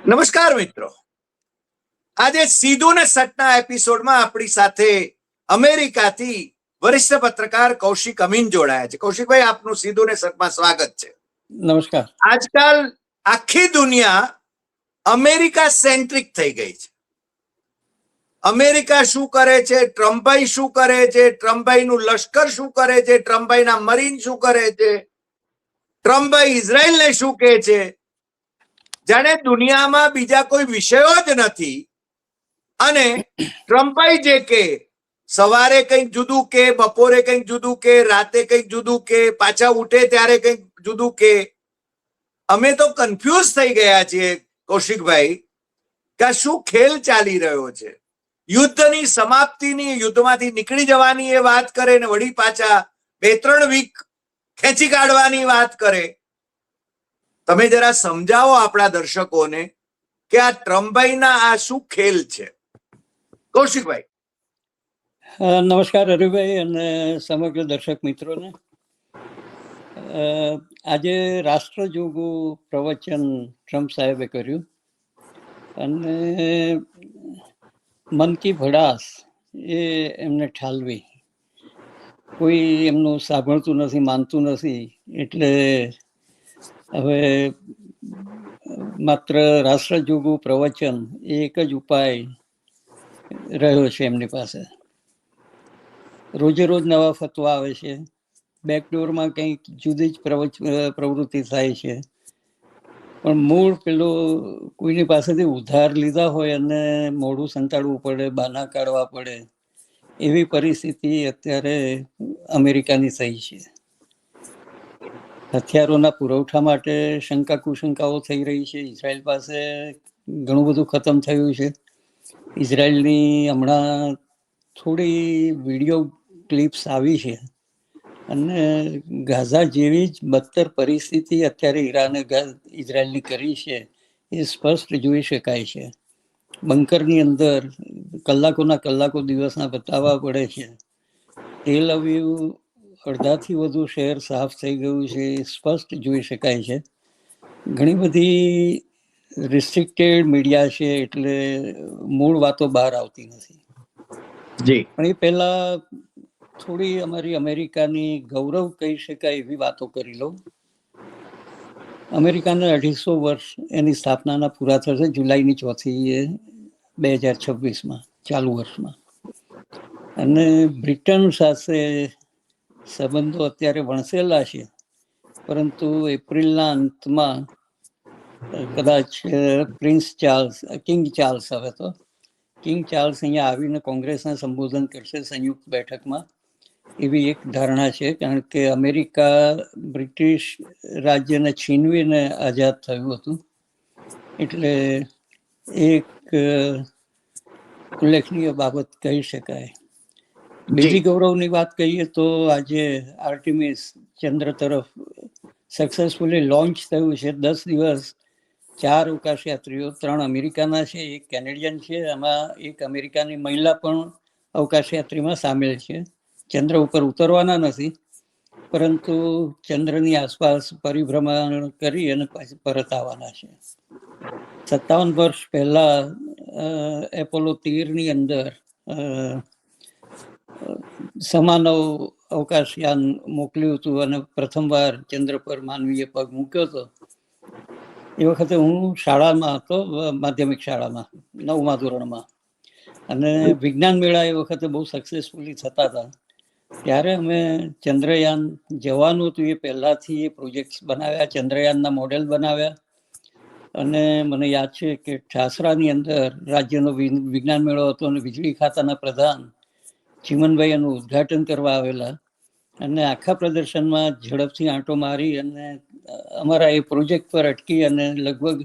નમસ્કાર મિત્રો, આજે સીધું ને સટના એપિસોડમાં આપણી સાથે અમેરિકાથી વરિષ્ઠ પત્રકાર કૌશિક અમીન જોડાયા છે. કૌશિકભાઈ, આપનું સીધું ને સટમાં સ્વાગત છે. નમસ્કાર. આજકાલ આખી દુનિયા અમેરિકા સેન્ટ્રિક થઈ ગઈ છે. અમેરિકા શું કરે છે, ટ્રમ્પભાઈ શું કરે છે, ટ્રમ્પભાઈનું લશ્કર શું કરે છે, ટ્રમ્પભાઈના મરીન શું કરે છે, ટ્રમ્પભાઈ ઇઝરાયલને શું કહે છે, જાણે દુનિયામાં બીજા કોઈ વિષયો જ નથી. અને ટ્રમ્પભાઈ જે કે સવારે કંઈક જુદું કે, બપોરે કંઈક જુદું કે, રાતે કંઈક જુદું કે, પાછા ઉઠે ત્યારે કંઈક જુદું કે. અમે તો કન્ફ્યુઝ થઈ ગયા છીએ કૌશિકભાઈ કે શું ખેલ ચાલી રહ્યો છે. યુદ્ધની સમાપ્તિની, યુદ્ધમાંથી નીકળી જવાની એ વાત કરે ને વળી પાછા 2-3 વીક ખેંચી કાઢવાની વાત કરે. તમે જરા સમજાવો આપણા દર્શકોને કે આ ટ્રમ્પભાઈના આ શું ખેલ છે. કૌશિકભાઈ. નમસ્કાર હરિભાઈ અને સમગ્ર દર્શક મિત્રોને. આજે રાષ્ટ્રજોગું પ્રવચન ટ્રમ્પ સાહેબે કર્યું અને મન કી ભડાસ એ એમને ઠાલવી. કોઈ એમનું સાંભળતું નથી, માનતું નથી. એટલે હવે માત્ર રાષ્ટ્રજોગું પ્રવચન એ એક જ ઉપાય રહ્યો છે એમની પાસે. રોજે રોજ નવા ફતવા આવે છે, બેકડોરમાં કંઈક જુદી જ પ્રવૃત્તિ થાય છે. પણ મૂળ પેલો કોઈની પાસેથી ઉધાર લીધા હોય અને મોઢું સંતાડવું પડે, બહાના કાઢવા પડે, એવી પરિસ્થિતિ અત્યારે અમેરિકાની થઈ છે. હથિયારોના પુરવઠા માટે શંકા કુશંકાઓ થઈ રહી છે. ઇઝરાયલ પાસે ઘણું બધું ખતમ થયું છે. ઇઝરાયલની હમણાં થોડી વિડીયો ક્લિપ્સ આવી છે અને ગાઝા જેવી જ બદતર પરિસ્થિતિ અત્યારે ઈરાને ઇઝરાયલની કરી છે એ સ્પષ્ટ જોઈ શકાય છે. બંકરની અંદર કલાકોના કલાકો દિવસના બતાવવા પડે છે. તેલ અવીવ અડધાથી વધુ શહેર સાફ થઈ ગયું છે, સ્પષ્ટ જોઈ શકાય છે. ઘણી બધી રિસ્ટ્રિક્ટેડ મીડિયા છે એટલે મૂળ વાતો બહાર આવતી નથી. પણ એ પહેલા થોડી અમારી અમેરિકાની ગૌરવ કહી શકાય એવી વાતો કરી લઉં. અમેરિકાને 250 વર્ષ એની સ્થાપનાના પૂરા થશે જુલાઈની 4મી 2026માં, ચાલુ વર્ષમાં. અને બ્રિટન સાથે સંબંધો અત્યારે વણસેલા છે, પરંતુ એપ્રિલના અંતમાં કદાચ કિંગ ચાર્લ્સ અહીંયા આવીને કોંગ્રેસને સંબોધન કરશે સંયુક્ત બેઠકમાં, એવી એક ધારણા છે. કારણ કે અમેરિકા બ્રિટિશ રાજ્યને છીનવીને આઝાદ થયું હતું, એટલે એક ઉલ્લેખનીય બાબત કહી શકાય. બીજી ગૌરવની વાત કહીએ તો આજે આર્ટિમિસ ચંદ્ર તરફ સક્સેસફુલી લોન્ચ થયું છે. 10 દિવસ 4 અવકાશયાત્રીઓ, 3 અમેરિકાના છે, 1 કેનેડિયન છે. આમાં એક અમેરિકાની મહિલા પણ અવકાશયાત્રીમાં સામેલ છે. ચંદ્ર ઉપર ઉતરવાના નથી, પરંતુ ચંદ્રની આસપાસ પરિભ્રમણ કરી અને પછી પરત આવવાના છે. 57 વર્ષ પહેલા એપોલો 13ની અંદર સમાનવ અવકાશયાન મોકલ્યું હતું અને પ્રથમવાર ચંદ્ર પર માનવીએ પગ મૂક્યો હતો. એ વખતે હું શાળામાં હતો, માધ્યમિક શાળામાં 9મા ધોરણમાં, અને વિજ્ઞાન મેળા એ વખતે બહુ સક્સેસફુલી થતા હતા. ત્યારે અમે ચંદ્રયાન જવાનું હતું એ પહેલાથી એ પ્રોજેક્ટ્સ બનાવ્યા, ચંદ્રયાનના મોડેલ બનાવ્યા. અને મને યાદ છે કે ઠાસરાની અંદર રાજ્યનો વિજ્ઞાન મેળો હતો અને વીજળી ખાતાના પ્રધાન ચીમનભાઈ એનું ઉદ્ઘાટન કરવા આવેલા. અને આખા પ્રદર્શનમાં ઝડપથી આંટો મારી અને અમારા એ પ્રોજેક્ટ પર અટકી અને લગભગ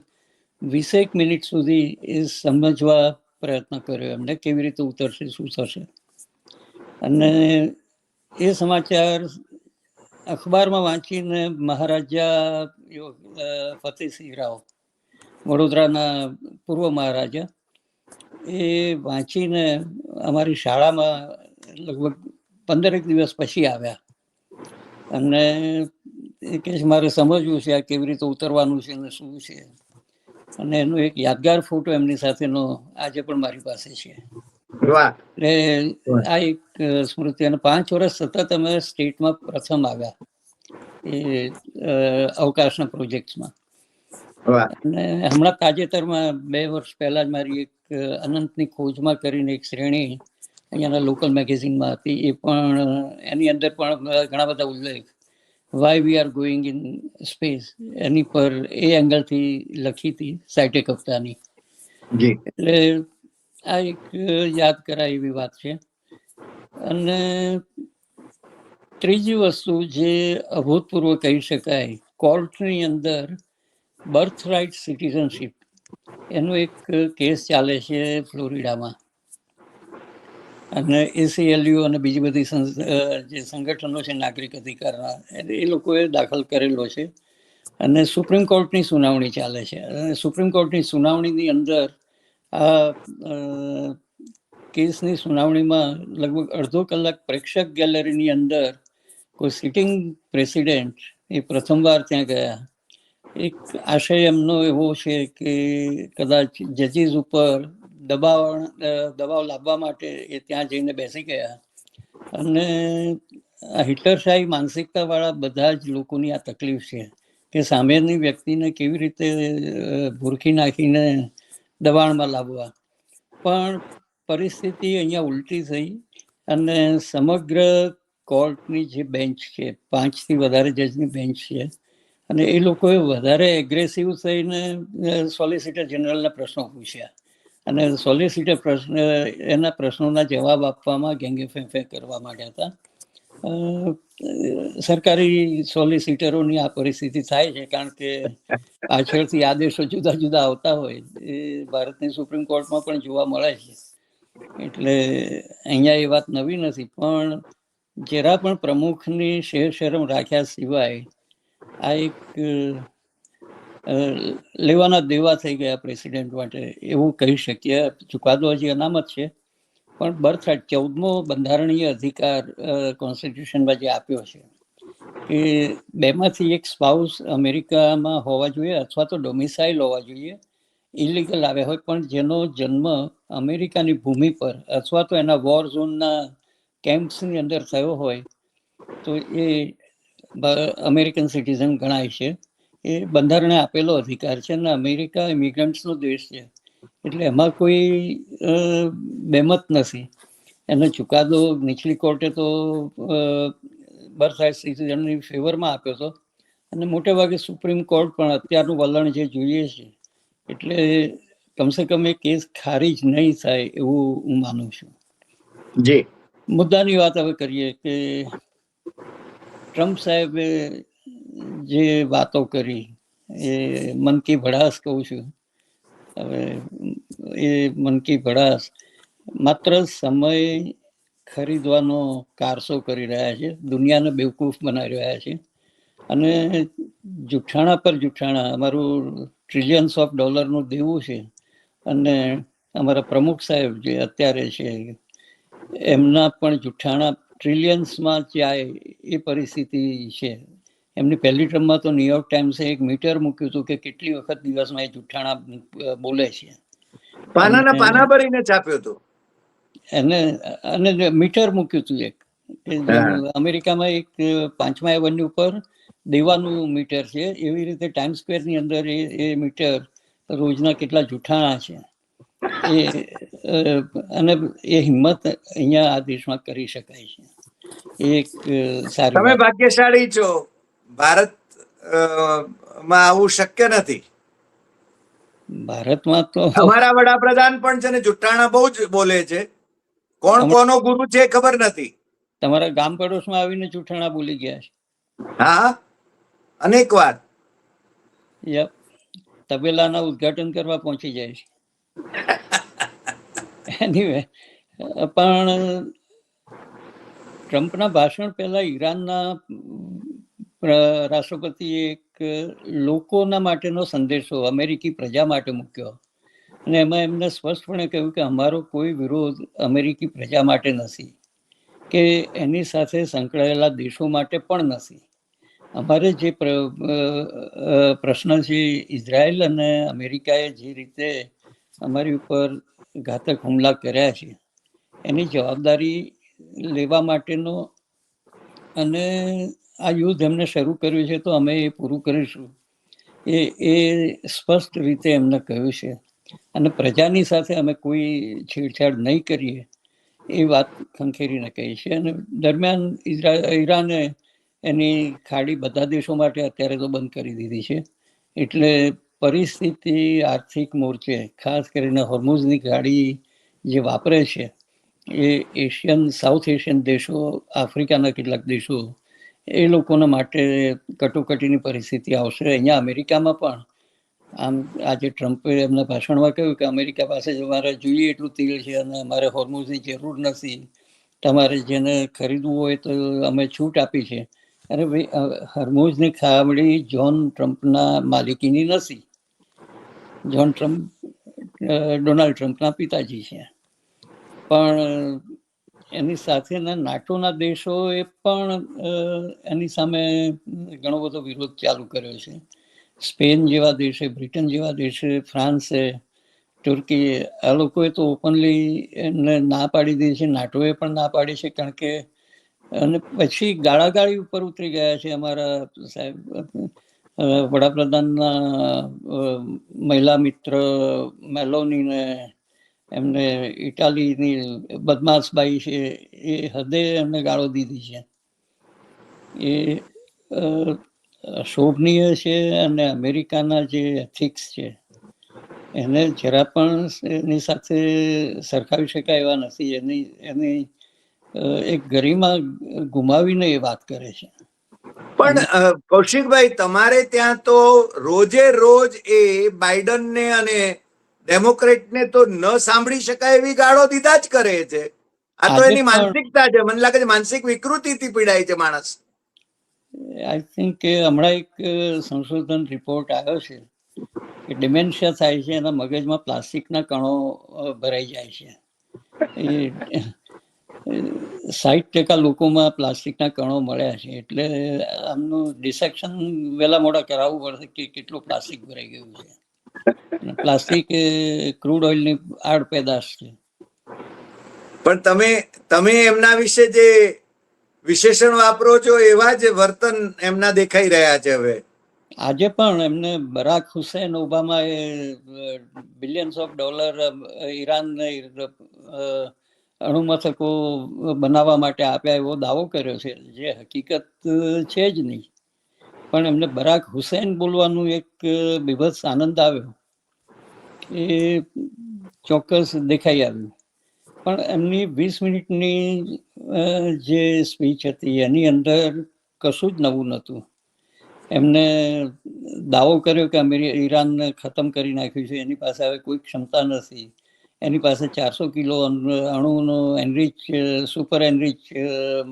20 મિનિટ સુધી એ સમજવા પ્રયત્ન કર્યો એમને, કેવી રીતે ઉતરશે, શું થશે. અને એ સમાચાર અખબારમાં વાંચીને મહારાજા ફતેહસિંહ રાવ, વડોદરાના પૂર્વ મહારાજા, એ વાંચીને અમારી શાળામાં લગભગ 15 દિવસ પછી આવ્યા અને એ કે મારે સમજવું છે આ કેવી રીતે ઉતરવાનું છે અને શું છે. અને એનો એક યાદગાર ફોટો એમની સાથેનો આજે પણ મારી પાસે છે. વાહ. એટલે આ એક સ્મૃતિ. અને 5 વર્ષ સતત અમે સ્ટેટમાં પ્રથમ આવ્યા એ અવકાશના પ્રોજેક્ટમાં. વાહ. અને હમણાં તાજેતરમાં 2 વર્ષ પહેલા જ મારી એક અનંતની ખોજમાં કરીને એક શ્રેણી અહીંયાના લોકલ મેગેઝિનમાં હતી. એ પણ એની અંદર પણ ઘણા બધા ઉલ્લેખ why we are going in space એની પર એ એંગલથી લખી હતી સાહિત્ય કવિતાની. એટલે આ એક યાદ કરાય એવી વાત છે. અને ત્રીજી વસ્તુ જે અભૂતપૂર્વ કહી શકાય, કોર્ટની અંદર બર્થ રાઇટ સિટીઝનશીપ એનો એક કેસ ચાલે છે ફ્લોરિડામાં. અને ACLU અને બીજી બધી જે સંગઠનો છે નાગરિક અધિકારના, એ લોકોએ દાખલ કરેલો છે. અને સુપ્રીમ કોર્ટની સુનાવણી ચાલે છે. અને સુપ્રીમ કોર્ટની સુનાવણીની અંદર આ કેસની સુનાવણીમાં લગભગ અડધો કલાક પ્રેક્ષક ગેલેરીની અંદર કોઈ સિટિંગ પ્રેસિડેન્ટ એ પ્રથમવાર ત્યાં ગયા. એક આશય એમનો એવો છે કે કદાચ જજીસ ઉપર દબાવ લાવવા માટે એ ત્યાં જઈને બેસી ગયા. અને હિટલરશાહી માનસિકતા વાળા બધા જ લોકોની આ તકલીફ છે કે સામેની વ્યક્તિને કેવી રીતે ભૂરખી નાખીને દબાણમાં લાવવા. પણ પરિસ્થિતિ અહીંયા ઉલટી થઈ અને સમગ્ર કોર્ટની જે બેન્ચ છે, 5 થી વધારે જજની બેન્ચ છે, અને એ લોકોએ વધારે એગ્રેસિવ થઈને સોલિસિટર જનરલના પ્રશ્નો પૂછ્યા. અને સોલિસિટર એના પ્રશ્નોના જવાબ આપવામાં ગેંગે ફેંફે કરવા માંડ્યા હતા. સરકારી સોલિસિટરોની આ પરિસ્થિતિ થાય છે કારણ કે પાછળથી આદેશો જુદા જુદા આવતા હોય એ ભારતની સુપ્રીમ કોર્ટમાં પણ જોવા મળે છે. એટલે અહીંયા એ વાત નવી નથી. પણ જરા પણ પ્રમુખની શેર શરમ રાખ્યા સિવાય આ એક લેવાના દેવા થઈ ગયા પ્રેસિડેન્ટ માટે એવું કહી શકીએ. ચુકાદો હજી અનામત છે, પણ બર્થ રાઇટ 14મો બંધારણીય અધિકાર કોન્સ્ટિટ્યુશનમાં જે આપ્યો છે કે 2માંથી એક સ્પાઉસ અમેરિકામાં હોવા જોઈએ અથવા તો ડોમિસાઇલ હોવા જોઈએ. ઇલીગલ આવ્યા હોય પણ જેનો જન્મ અમેરિકાની ભૂમિ પર અથવા તો એના વોર ઝોનના કેમ્પ્સની અંદર થયો હોય તો એ અમેરિકન સિટીઝન ગણાય છે. એ બંધારણે આપેલો અધિકાર છે. અને અમેરિકા ઇમિગ્રન્ટ્સનો દેશ છે, એટલે એમાં કોઈ બેમત નથી. એનો ચુકાદો નીચલી કોર્ટે તો બર્થ રાઇટ સિટીઝનની ફેવરમાં આપ્યો હતો. અને મોટે ભાગે સુપ્રીમ કોર્ટ પણ અત્યારનું વલણ જે જોઈએ છે એટલે કમસે કમ એ કેસ ખારીજ નહીં થાય એવું હું માનું છું. જી. મુદ્દાની વાત હવે કરીએ કે ટ્રમ્પ સાહેબે જે વાતો કરી એ મન કી ભડાસ કહું છું. હવે એ મન કી ભડાસ માત્ર સમય ખરીદવાનો કારસો કરી રહ્યા છે, દુનિયાને બેવકૂફ બનાવી રહ્યા છે. અને જુઠ્ઠાણા પર જુઠ્ઠાણા, અમારું $ટ્રિલિયન્સ નું દેવું છે. અને અમારા પ્રમુખ સાહેબ જે અત્યારે છે એમના પણ જુઠ્ઠાણા ટ્રિલિયન્સમાં જાય એ પરિસ્થિતિ છે. એમની પહેલી ટર્મમાં તો ન્યુયોર્ક ટાઈમ્સે એક મીટર મૂક્યું હતું કે કેટલી વખત દિવસમાં એ જુઠ્ઠાણા બોલે છે. પાનાના પાના ભરીને છાપ્યું હતું એને. અને મીટર મૂક્યું હતું એક કે અમેરિકામાં એક 5મા એવન્યુ પર દેવાનું મીટર છે, એવી રીતે ટાઈમ સ્ક્વેરની અંદર એ મીટર રોજના કેટલા જુઠ્ઠાણા છે એ. અને એ હિંમત અહીંયા આ દેશમાં કરી શકાય છે. એક સારી તમે ભાગ્યશાળી છો. ભારત માં આવું શક્ય નથી. ભારતમાં તો અમારા વડાપ્રધાન પણ છે ને જુઠ્ઠાણા બહુ જ બોલે છે. કોણ કોનો ગુરુ છે ખબર નથી. તમારા ગામ પડોશમાં આવીને જુઠ્ઠાણા બોલી ગયા છે. હા, અનેક વાર. તબેલાના ઉદ્ઘાટન કરવા પહોંચી જાય છે. એનીવે, પણ ટ્રમ્પના ભાષણ પહેલા ઈરાનના રાષ્ટ્રપતિએ એક લોકોના માટેનો સંદેશો અમેરિકી પ્રજા માટે મૂક્યો. અને એમાં એમને સ્પષ્ટપણે કહ્યું કે અમારો કોઈ વિરોધ અમેરિકી પ્રજા માટે નથી કે એની સાથે સંકળાયેલા દેશો માટે પણ નથી. અમારે જે પ્રશ્ન છે, ઇઝરાયલ અને અમેરિકાએ જે રીતે અમારી ઉપર ઘાતક હુમલા કર્યા છે એની જવાબદારી લેવા માટેનો અને આ યુદ્ધ એમને શરૂ કર્યું છે તો અમે એ પૂરું કરીશું એ સ્પષ્ટ રીતે એમને કહ્યું છે. અને પ્રજાની સાથે અમે કોઈ છેડછાડ નહીં કરીએ એ વાત ખંખેરીને કહી છે. અને દરમિયાન ઈરાને એની ખાડી બધા દેશો માટે અત્યારે તો બંધ કરી દીધી છે. એટલે પરિસ્થિતિ આર્થિક મોરચે ખાસ કરીને હોર્મુઝની ખાડી જે વાપરે છે એ સાઉથ એશિયન દેશો, આફ્રિકાના કેટલાક દેશો, એ લોકોના માટે કટોકટીની પરિસ્થિતિ આવશે. અહીંયા અમેરિકામાં પણ આમ આજે ટ્રમ્પે એમના ભાષણમાં કહ્યું કે અમેરિકા પાસે અમારે જોઈએ એટલું તેલ છે અને અમારે હોર્મુઝની જરૂર નથી, તમારે જેને ખરીદવું હોય તો અમે છૂટ આપી છે. અરે ભાઈ, હોર્મુઝની ખાડી જ્હોન ટ્રમ્પના માલિકીની નથી. ડોનાલ્ડ ટ્રમ્પના પિતાજી છે. પણ એની સાથેના નાટોના દેશોએ પણ એની સામે ઘણો બધો વિરોધ ચાલુ કર્યો છે. સ્પેન જેવા દેશે, બ્રિટન જેવા દેશે, ફ્રાન્સે, તુર્કી, આ લોકોએ તો ઓપનલી એને ના પાડી દીધી છે. નાટોએ પણ ના પાડી છે. કારણ કે અને પછી ગાળાગાળી ઉપર ઉતરી ગયા છે. અમારા સાહેબ વડાપ્રધાનના મહિલા મિત્ર મેલોનીને, એમને ઇટાલીની બદમાશબાઈ છે એ હદે એમને ગાળો દીધી છે. એ શોભનીય છે. અને અમેરિકાના જે એથિક્સ છે એને જરા પણ એની સાથે સરખાવી શકાય એવા નથી. એની એક ગરિમા ગુમાવીને એ વાત કરે છે. પણ કૌશિકભાઈ, તમારે ત્યાં તો રોજે રોજ એ બાઇડનને અને ડેમોક્રેટને તો ન સાંભળી શકાય એવી ગાળો દીધા જ કરે છે. આ તો એની માનસિકતા છે. મને લાગે છે માનસિક વિકૃતિથી પીડાય છે માણસ. આઈ થિંક કે હમણાં એક સંશોધન રિપોર્ટ આવ્યો છે કે ડિમેન્શિયા થાય છે, એના મગજમાં પ્લાસ્ટિકના કણો ભરાઈ જાય છે. એ 60% લોકોમાં પ્લાસ્ટિકના કણો મળ્યા છે. એટલે આમનું ડિસેક્શન વહેલા મોડા કરાવવું પડશે કે કેટલું પ્લાસ્ટિક ભરાઈ ગયું છે. પ્લાસ્ટિક ક્રૂડ ઓઇલની આડ પેદાશ છે. પણ તમે એમના વિશે જે વિશેષણ વાપરો છો એવા જ વર્તન એમના દેખાઈ રહ્યા છે હવે. આજે પણ એમને બરાક હુસેન ઓબામાએ બિલિયન્સ ઓફ ડોલર ઈરાનને અણુમથકો બનાવવા માટે આપ્યા એવો દાવો કર્યો છે, જે હકીકત છે જ નહીં. પણ એમને બરાક હુસેન બોલવાનું એક બીભત્સ આનંદ આવ્યો, એ ચોક્કસ દેખાઈ આવ્યું. પણ એમની 20 મિનિટની જે સ્પીચ હતી એની અંદર કશું જ નવું નહોતું. એમને દાવો કર્યો કે અમે ઈરાનને ખતમ કરી નાખ્યું છે, એની પાસે હવે કોઈ ક્ષમતા નથી, એની પાસે 400 કિલો અણુનું સુપર એનરિચ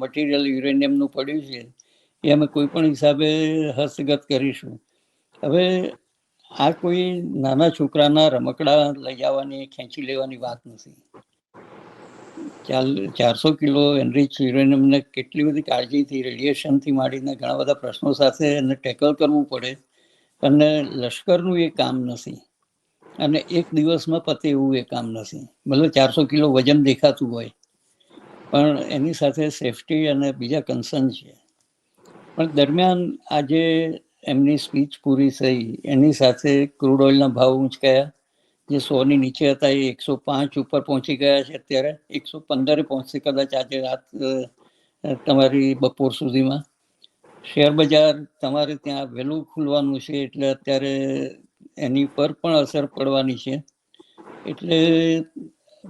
મટીરિયલ યુરેનિયમનું પડ્યું છે, એ અમે કોઈ પણ હિસાબે હસ્તગત કરીશું. હવે આ કોઈ નાના છોકરાના રમકડા લઈ આવવાની, ખેંચી લેવાની વાત નથી. 400 કિલો એનરિચ યુરેનિયમને કેટલી બધી કાળજીથી, રેડિયેશનથી માંડીને ઘણા બધા પ્રશ્નો સાથે એને ટેકલ કરવું પડે. અને લશ્કરનું એ કામ નથી, અને એક દિવસમાં પતે એવું એ કામ નથી. ભલે 400 કિલો વજન દેખાતું હોય, પણ એની સાથે સેફટી અને બીજા કન્સર્ન છે. પણ દરમિયાન આજે એમની સ્પીચ પૂરી થઈ, એની સાથે ક્રૂડ ઓઇલના ભાવ ઊંચકાયા. જે 100 ની નીચે હતા એ 105 ઉપર પહોંચી ગયા છે. અત્યારે 115 પહોંચશે કદાચ આજે રાત તમારી બપોર સુધીમાં. શેર બજાર તમારે ત્યાં વહેલું ખુલવાનું છે, એટલે અત્યારે એની પર પણ અસર પડવાની છે. એટલે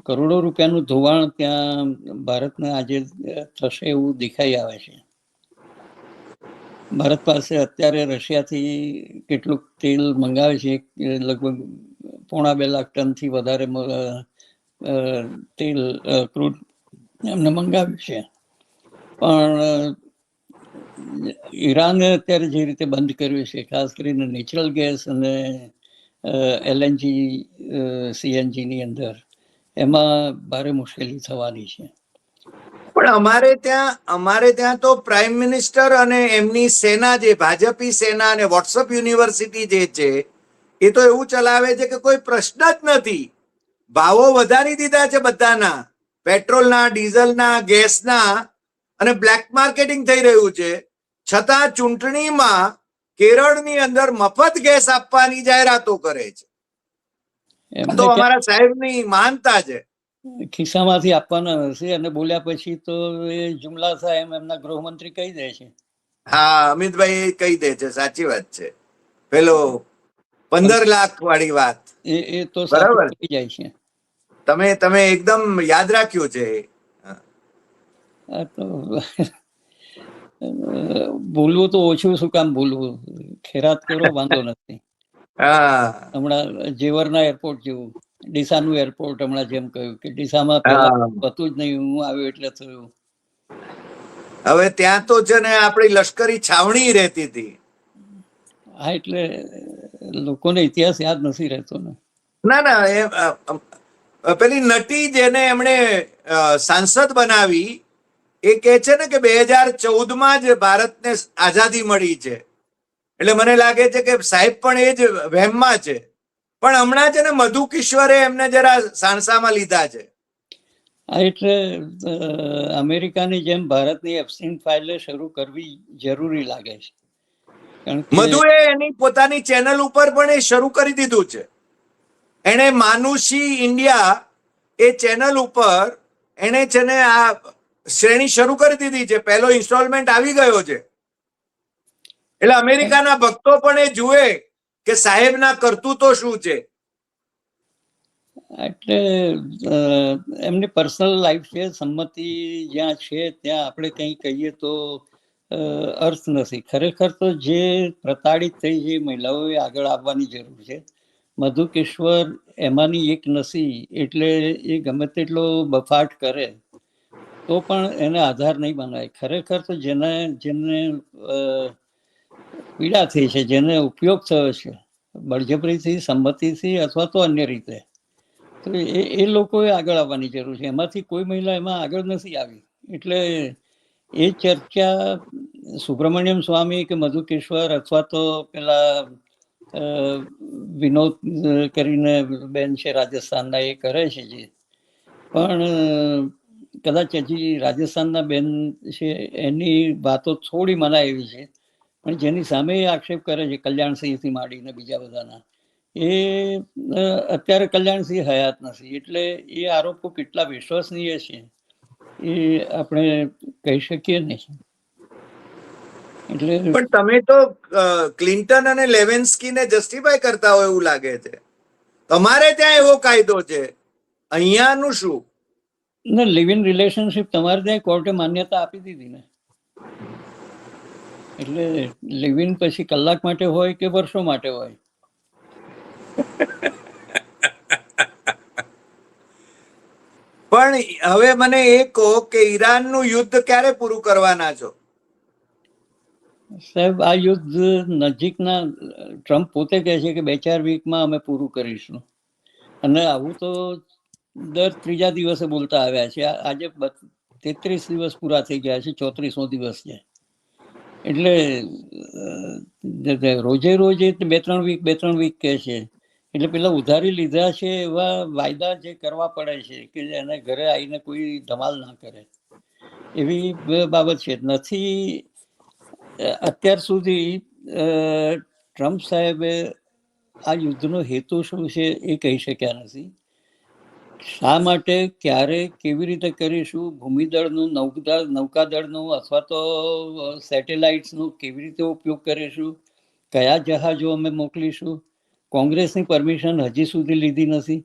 કરોડો રૂપિયાનું ધોવાણ ત્યાં ભારતને આજે થશે એવું દેખાઈ આવે છે. ભારત પાસે અત્યારે રશિયાથી કેટલુંક તેલ મંગાવે છે, લગભગ 1.5-2 લાખ ટનથી વધારે તેલ ક્રૂડ એમને મંગાવ્યું છે. પણ ઈરાને અત્યારે જે રીતે બંધ કર્યું છે, ખાસ કરીને નેચરલ ગેસ અને એલએનજી સીએનજીની અંદર, એમાં ભારે મુશ્કેલી થવાની છે. પણ અમારે ત્યાં તો પ્રાઇમ મિનિસ્ટર અને એમની સેના, જે ભાજપી સેના અને વોટ્સઅપ યુનિવર્સિટી જે છે, એ તો એવું ચલાવે છે કે કોઈ પ્રશ્ન જ નથી. ભાવો વધારી દીધા છે બધાના, પેટ્રોલના, ડીઝલના, ગેસના, અને બ્લેક માર્કેટિંગ થઈ રહ્યું છે. છતાં ચૂંટણીમાં કેરળની અંદર મફત ગેસ આપવાની જાહેરાતો કરે છે. આ તો અમારા સાહેબની મહાનતા છે. ખિસ્સામાંથી આપવાના નથી, અને બોલ્યા પછી તો એ જુમલા થાય એમ એમના ગૃહમંત્રી કહી દે છે. હા, અમિતભાઈ કહી દે છે, સાચી વાત છે. પેલો 15 લાખ વાળી વાત, એ તો બરાબર સાચું થઈ જાય છે. તમે એકદમ યાદ રાખ્યું છે. આ તો બોલવું તો ઓછું, શું કામ બોલવું, ખેરાત કરો, વાંધો નથી. હા, હમણાં જેવરના એરપોર્ટ જેવું, ડીસાનું એરપોર્ટ, હમણાં જેમ કહ્યું કે ડીસામાં પહેલા હતું જ નહીં, હું આવ્યો એટલે થયું. હવે ત્યાં તો છે ને આપણી લશ્કરી છાવણી રહેતી હતી. હા, એટલે લોકોને ઇતિહાસ યાદ નથી રહેતો ને. ના, પેલી નટી જેને એમણે સાંસદ બનાવી, એ કે છે ને કે 2014માં જ ભારતને આઝાદી મળી છે. એટલે મને લાગે છે કે સાહેબ પણ એ જ વહેમમાં છે. પણ હમણાં છે ને મધુ કિશ્વરે એમને જરા સાણસામાં લીધા છે. હા, એટલે અમેરિકાની જેમ ભારતની એબ્સ્ટિન ફાઇલ શરૂ કરવી જરૂરી લાગે છે. કારણ કે મધુએ એની પોતાની ચેનલ ઉપર પણ એ શરૂ કરી દીધું છે. એને માનુષી ઇન્ડિયા એ ચેનલ ઉપર એને છે ને આ શ્રેણી શરૂ કરી દીધી છે. પહેલો ઇન્સ્ટોલમેન્ટ આવી ગયો છે. એટલે અમેરિકાના ભક્તો પણ એ જુએ કે સાહેબના કરતૂતો શું છે. એટલે એમની પર્સનલ લાઈફ છે, સંમતિ જ્યાં છે ત્યાં આપણે કંઈ કહીએ તો અર્થ નથી. ખરેખર તો જે પ્રતાડિત થઈ જે મહિલાઓએ આગળ આવવાની જરૂર છે. મધુ કિશ્વર એમાંની એક નથી, એટલે એ ગમે તેટલો બફાટ કરે તો પણ એને આધાર નહીં બનાય. ખરેખર તો જેને પીડા થઈ છે, જેને ઉપયોગ થયો છે બળજબરીથી, સંમતિથી અથવા તો અન્ય રીતે, તો એ લોકોએ આગળ આવવાની જરૂર છે. એમાંથી કોઈ મહિલા એમાં આગળ નથી આવી. એટલે એ ચર્ચા સુબ્રમણ્યમ સ્વામી કે મધુ કિશ્વર અથવા તો પેલા વિનોદ કરીને બેન છે રાજસ્થાનના, એ કરે છે જે, પણ કદાચ હજી રાજસ્થાનના બેન છે એની વાતો થોડી મનાય એવી છે. પણ જેની સામે આક્ષેપ કરે છે કલ્યાણસિંહથી માંડીને બીજા બધાના, એ અત્યારે કલ્યાણસિંહ હયાત નથી. એટલે એ આરોપો કેટલા વિશ્વસનીય છે એ આપણે કહી શકીએ નહીં. એટલે પણ તમે તો ક્લિન્ટન અને લેવેન્સ્કીને જસ્ટિફાય કરતા હોય એવું લાગે છે. તમારે ત્યાં એવો કાયદો છે, અહીંયાનું શું? ના, લિવ ઇન રિલેશનશિપ તમારે ત્યાં કોર્ટે માન્યતા આપી દીધી ને. એટલે લિવ ઇન પછી કલાક માટે હોય કે વર્ષો માટે હોય. પણ હવે મને એ કહો કે ઈરાનનું યુદ્ધ ક્યારે પૂરું કરવાના છો? સાહેબ, આ યુદ્ધ નજીકના, ટ્રમ્પ પોતે કહે છે કે 2-4 વીકમાં અમે પૂરું કરીશું. અને આવું તો દર ત્રીજા દિવસે બોલતા આવ્યા છે. આજે 33 દિવસ પૂરા થઈ ગયા છે, 34મો દિવસ છે. એટલે રોજે રોજ 2-3 વીક કહે છે. એટલે પેલા ઉધારી લીધા છે એવા વાયદા જે કરવા પડે છે કે એને ઘરે આવીને કોઈ ધમાલ ના કરે, એવી બાબત છે. નથી અત્યાર સુધી ટ્રમ્પ સાહેબે આ યુદ્ધનો હેતુ શું છે એ કહી શક્યા નથી. શા માટે, ક્યારે, કેવી રીતે કરીશું, ભૂમિદળનું, નૌકાદળનું અથવા તો સેટેલાઇટ્સનું કેવી રીતે ઉપયોગ કરીશું, કયા જહાજો અમે મોકલીશું, કોંગ્રેસની પરમિશન હજી સુધી લીધી નથી.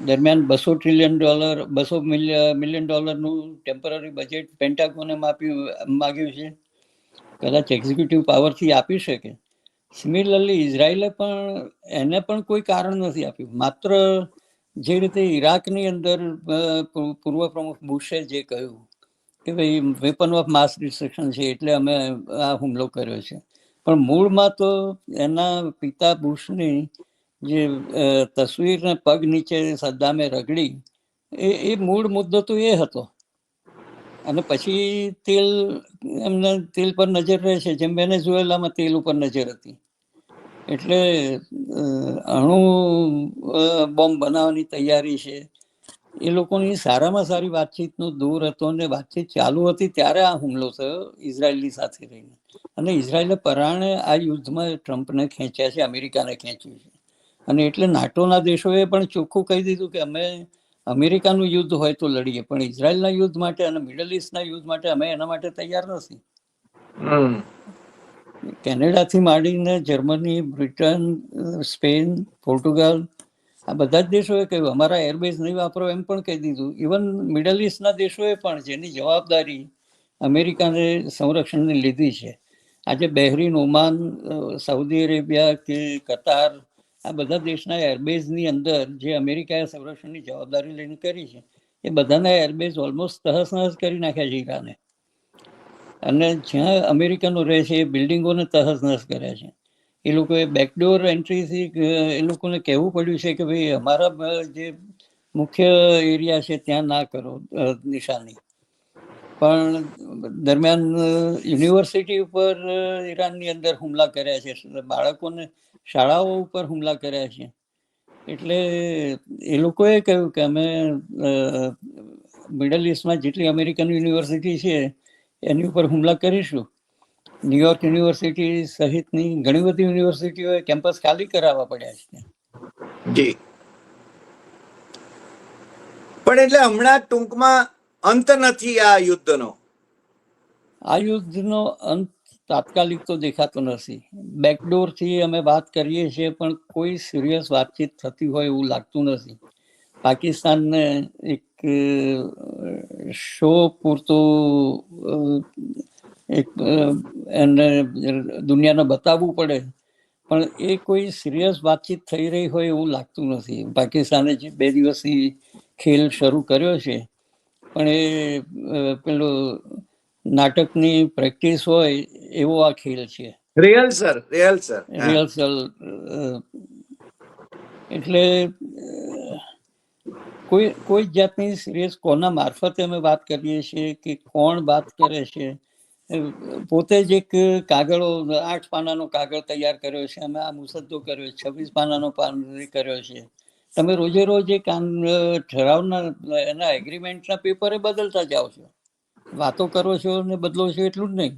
દરમિયાન $200 મિલિયન ટેમ્પરરી બજેટ પેન્ટાગોને માગ્યું છે. કદાચ એક્ઝિક્યુટિવ પાવરથી આપી શકે. સિમિલરલી ઇઝરાયલે પણ એને પણ કોઈ કારણ નથી આપ્યું. માત્ર જે રીતે ઈરાકની અંદર પૂર્વ પ્રમુખ બુશે જે કહ્યું કે ભાઈ વેપન ઓફ માસ ડિસ્ટ્રક્શન છે એટલે અમે આ હુમલો કર્યો છે, પણ મૂળમાં તો એના પિતા બુશની જે તસવીરને પગ નીચે સદ્દામે રગડી, એ મૂળ મુદ્દો તો એ હતો અને પછી તેલ, એમને તેલ પર નજર રહે છે, જેમ વેનેઝુએલામાં તેલ ઉપર નજર હતી. એટલે અણુ બોમ્બ બનાવવાની તૈયારી છે. એ લોકોની સારામાં સારી વાતચીતનો દૂર હતો અને વાતચીત ચાલુ હતી ત્યારે આ હુમલો થયો ઇઝરાયલની સાથે રહીને. અને ઇઝરાયલે પરાણે આ યુદ્ધમાં ટ્રમ્પને ખેંચ્યા છે, અમેરિકાને ખેંચ્યું છે. અને એટલે નાટોના દેશોએ પણ ચોખ્ખું કહી દીધું કે અમે અમેરિકાનું યુદ્ધ હોય તો લડીએ, પણ ઇઝરાયલના યુદ્ધ માટે અને મિડલ ઇસ્ટના યુદ્ધ માટે અમે એના માટે તૈયાર નથી. કેનેડાથી માંડીને જર્મની, બ્રિટન, સ્પેન, પોર્ટુગલ, આ બધા જ દેશોએ કહ્યું અમારા એરબેઝ નહીં વાપરો, એમ પણ કહી દીધું. ઇવન મિડલ ઇસ્ટના દેશોએ પણ, જેની જવાબદારી અમેરિકાને સંરક્ષણની લીધી છે. આજે બહેરીન, ઓમાન, સાઉદી અરેબિયા કે કતાર, આ બધા દેશના એરબેઝની અંદર જે અમેરિકાએ સંરક્ષણની જવાબદારી લઈને કરી છે, એ બધાના એરબેઝ ઓલમોસ્ટ તહસ નહસ કરી નાખ્યા છે ઈરાને. અને જ્યાં અમેરિકનો રહે છે એ બિલ્ડિંગોને તહસ નહસ કર્યા છે. એ લોકોએ બેકડોર એન્ટ્રીથી એ લોકોને કહેવું પડ્યું છે કે ભાઈ અમારા જે મુખ્ય એરિયા છે ત્યાં ના કરો નિશાની. પણ દરમિયાન યુનિવર્સિટી ઉપર ઈરાનની અંદર હુમલા કર્યા છે, બાળકોને શાળાઓ ઉપર હુમલા કર્યા છે. એટલે એ લોકોએ કહ્યું કે અમે મિડલ ઇસ્ટમાં જેટલી અમેરિકન યુનિવર્સિટી છે એની ઉપર હુમલા કરીશું. ન્યુયોર્ક યુનિવર્સિટી સહિતની ઘણી બધી યુનિવર્સિટીઓએ કેમ્પસ ખાલી કરાવવા પડ્યા છે. જી, પણ એટલે હમણાં ટૂંકમાં અંત નથી આ યુદ્ધનો. આ યુદ્ધનો અંત તાત્કાલિક તો દેખાતો નથી. બેકડોરથી અમે વાત કરીએ છીએ પણ કોઈ સિરિયસ વાતચીત થતી હોય એવું લાગતું નથી. પાકિસ્તાનને એક શો પૂરતું એક એને દુનિયાને બતાવવું પડે, પણ એ કોઈ સિરિયસ વાતચીત થઈ રહી હોય એવું લાગતું નથી. પાકિસ્તાને જે 2 દિવસથી ખેલ શરૂ કર્યો છે, પણ એ પેલું નાટકની પ્રેક્ટિસ હોય એવો આ ખેલ છે. રિહર્સલ. એટલે કોઈ જાતની સિરિયસ કોના મારફતે અમે વાત કરીએ છીએ કે કોણ વાત કરે છે. પોતે જ એક કાગળો 8 પાનાનો કાગળ તૈયાર કર્યો છે, અમે આ મુસદ્દો કર્યો, 26 પાનાનો કર્યો છે. તમે રોજે રોજ એ ઠરાવના એના એગ્રીમેન્ટના પેપરે બદલતા જાઓ છો. વાતો કરો છો ને બદલો છો એટલું જ નહીં,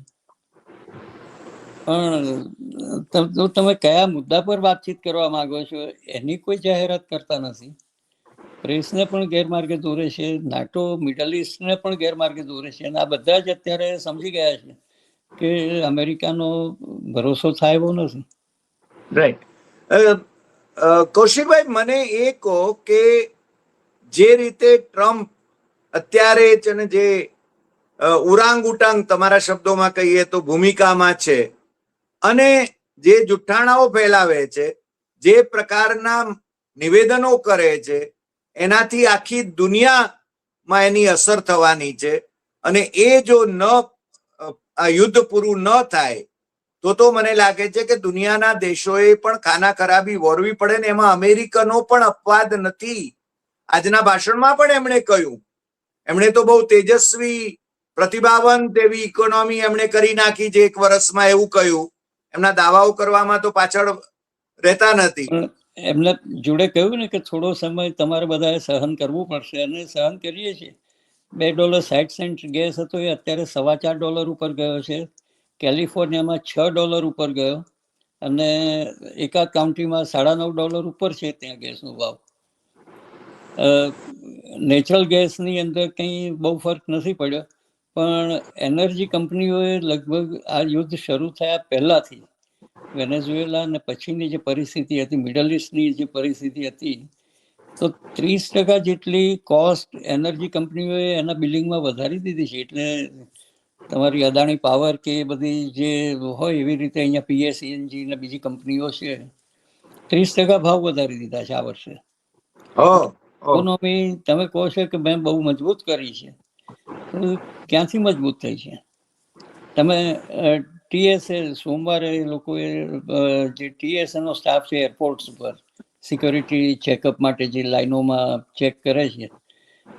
પણ તમે કયા મુદ્દા પર વાતચીત કરવા માંગો છો એની કોઈ જાહેરાત કરતા નથી. પ્રેસને પણ ગેરમાર્ગે દોરે છે, નાટો મિડલ ઇસ્ટને પણ ગેરમાર્ગે દોરે છે. અને આ બધા જ અત્યારે સમજી ગયા છે કે અમેરિકાનો ભરોસો થાય એવો નથી. રાઈટ. કૌશિકભાઈ, મને એ કહો કે જે રીતે ટ્રમ્પ અત્યારે જે ઉરાંગ ઉટાંગ તમારા શબ્દોમાં કહીએ તો ભૂમિકામાં છે, અને જે જુઠ્ઠાણાઓ ફેલાવે છે, જે પ્રકારના નિવેદનો કરે છે, એનાથી આખી દુનિયામાં એની અસર થવાની છે. અને એ જો આ યુદ્ધ પૂરું ન થાય તો મને લાગે છે કે દુનિયાના દેશોએ પણ ખાના ખરાબી વોરવી પડે ને એમાં અમેરિકનો પણ અપવાદ નથી. આજના ભાષણમાં પણ એમણે કહ્યું, એમણે તો બહુ તેજસ્વી પ્રતિભાવંત એવી ઇકોનોમી એમણે કરી નાખી છે 1 વર્ષમાં, એવું કહ્યું. એમના દાવાઓ કરવામાં તો પાછળ રહેતા નથી. એમને જોડે કહ્યું ને કે થોડો સમય તમારે બધાએ સહન કરવું પડશે, અને સહન કરીએ છીએ. $2.60 ગેસ હતો એ અત્યારે $4.25 ઉપર ગયો છે. કેલિફોર્નિયામાં $6 ઉપર ગયો, અને એકાદ કાઉન્ટીમાં $9.5 ઉપર છે ત્યાં ગેસનો ભાવ. નેચરલ ગેસની અંદર કંઈ બહુ ફરક નથી પડ્યો, પણ એનર્જી કંપનીઓએ લગભગ આ યુદ્ધ શરૂ થયા પહેલાથી વેનેઝુએલા અને પછીની જે પરિસ્થિતિ હતી, મિડલ ઇસ્ટની જે પરિસ્થિતિ હતી, તો 30% જેટલી કોસ્ટ એનર્જી કંપનીઓએ એના બિલિંગમાં વધારી દીધી છે. એટલે તમારી અદાણી પાવર કે એ બધી જે હોય એવી રીતે અહીંયા PSENG ને બીજી કંપનીઓ છે, 30% ભાવ વધારી દીધા છે આ વર્ષે. ઇકોનોમી તમે કહો છો કે મેં બહુ મજબૂત કરી છે, ક્યાંથી મજબૂત થઈ છે? તમે TSA સોમવારે લોકોએ જે TSA નો સ્ટાફ છે એરપોર્ટ્સ ઉપર સિક્યોરિટી ચેકઅપ માટે જે લાઈનોમાં ચેક કરે છે,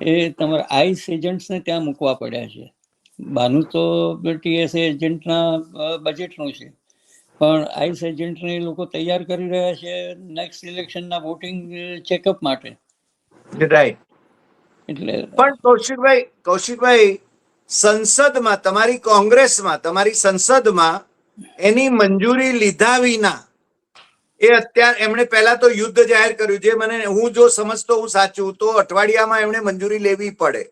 એ તમારા આઈસ એજન્ટ્સને ત્યાં મૂકવા પડ્યા છે. બાનું તો ટીએસએ એજન્ટના બજેટનું છે, પણ આઈસ એજન્ટને એ લોકો તૈયાર કરી રહ્યા છે નેક્સ્ટ ઇલેક્શનના વોટિંગ ચેકઅપ માટે. રાઈટ. એટલે પણ કૌશિકભાઈ, સંસદમાં તમારી કોંગ્રેસમાં, તમારી સંસદમાં એની મંજૂરી લીધા વિના એ અત્યારે એમણે પહેલા તો યુદ્ધ જાહેર કર્યું, જે હું જો સમજતો હું સાચું તો અઠવાડિયામાં એમણે મંજૂરી લેવી પડે.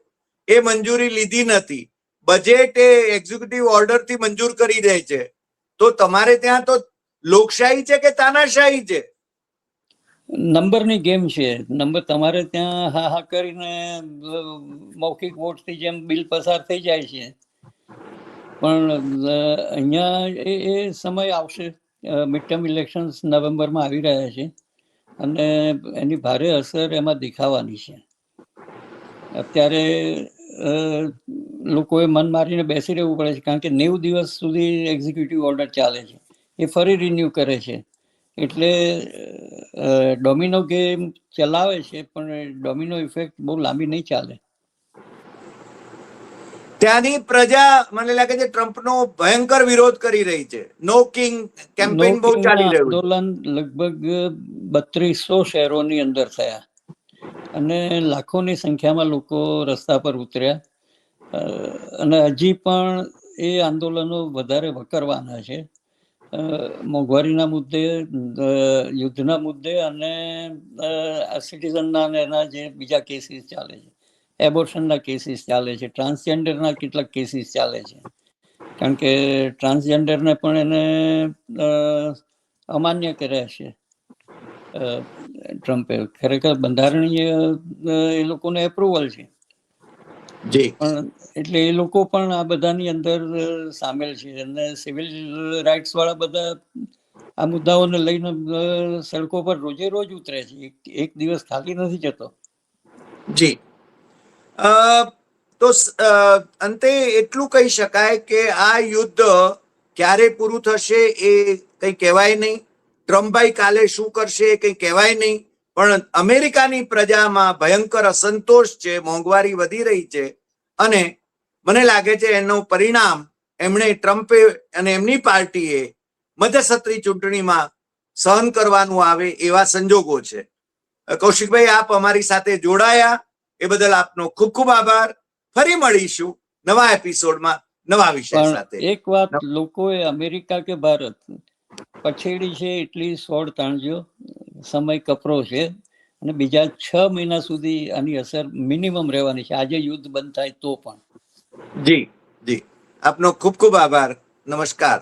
એ મંજૂરી લીધી નથી. બજેટ એ એક્ઝિક્યુટિવ ઓર્ડર થી મંજૂર કરી દે છે. તો તમારે ત્યાં તો લોકશાહી છે કે તાનાશાહી છે? નંબરની ગેમ છે. નંબર તમારે ત્યાં હા હા કરીને મૌખિક વોટથી જેમ બિલ પસાર થઈ જાય છે, પણ અહીંયા એ સમય આવશે. મિડ ટર્મ ઇલેક્શન્સ નવેમ્બરમાં આવી રહ્યા છે અને એની ભારે અસર એમાં દેખાવાની છે. અત્યારે લોકોએ મન મારીને બેસી રહેવું પડે છે, કારણ કે 90 દિવસ સુધી એક્ઝિક્યુટિવ ઓર્ડર ચાલે છે, એ ફરી રિન્યુ કરે છે. એટલે ડોમિનો ગેમ ચલાવે છે, પણ ડોમિનો ઇફેક્ટ બહુ લાંબી નહીં ચાલે. ત્યાંની પ્રજા મને લાગે છે ટ્રમ્પનો ભયંકર વિરોધ કરી રહી છે. નો કિંગ કેમ્પેઇન બહુ ચાલી રહ્યું છે. આંદોલન લગભગ 3200 શહેરોની અંદર થયા અને લાખોની સંખ્યામાં લોકો રસ્તા પર ઉતર્યા, અને હજી પણ એ આંદોલનો વધારે વકરવાના છે. મોંઘવારીના મુદ્દે, યુદ્ધના મુદ્દે અને સિટીઝનના એના જે બીજા કેસીસ ચાલે છે, એબોર્શનના કેસીસ ચાલે છે, ટ્રાન્સજેન્ડરના કેટલાક કેસીસ ચાલે છે. કારણ કે ટ્રાન્સજેન્ડરને પણ એને અમાન્ય કર્યા છે ટ્રમ્પે. ખરેખર બંધારણીય એ લોકોને એપ્રુવલ છે, પણ એટલે એ લોકો પણ આ બધાની અંદર સામેલ છે. અને સિવિલ રાઇટ્સ વાળા બધા આ મુદ્દાઓને લઈને સડકો પર રોજે રોજ ઉતરે છે. એક દિવસ ખાલી નથી જતો. જી. તો અંતે એટલું કહી શકાય કે આ યુદ્ધ ક્યારે પૂરું થશે એ કંઈ કહેવાય નહીં. ટ્રમ્પભાઈ કાલે શું કરશે એ કંઈ કહેવાય નહીં. પણ અમેરિકાની પ્રજામાં ભયંકર અસંતોષ છે, મોંઘવારી વધી રહી છે, અને મને લાગે છે એનું પરિણામ એમણે ટ્રમ્પે અને એમની પાર્ટીએ મધ્યસત્રી ચૂંટણીમાં સહન કરવાનું આવે એવા સંજોગો છે. કૌશિકભાઈ, આપ અમારી સાથે જોડાયા એ બદલ આપનો ખૂબ ખૂબ આભાર. ફરી મળીશું નવા એપિસોડમાં નવા વિષય સાથે. એક વાત લોકોએ અમેરિકા કે ભારત પછેડી છે એટલી સોળ તાણજો. સમય કપરો છે અને બીજા 6 મહિના સુધી આની અસર મિનિમમ રહેવાની છે. આજે યુદ્ધ બંધ થાય તો પણ. જી જી, આપનો ખૂબ ખૂબ આભાર. નમસ્કાર.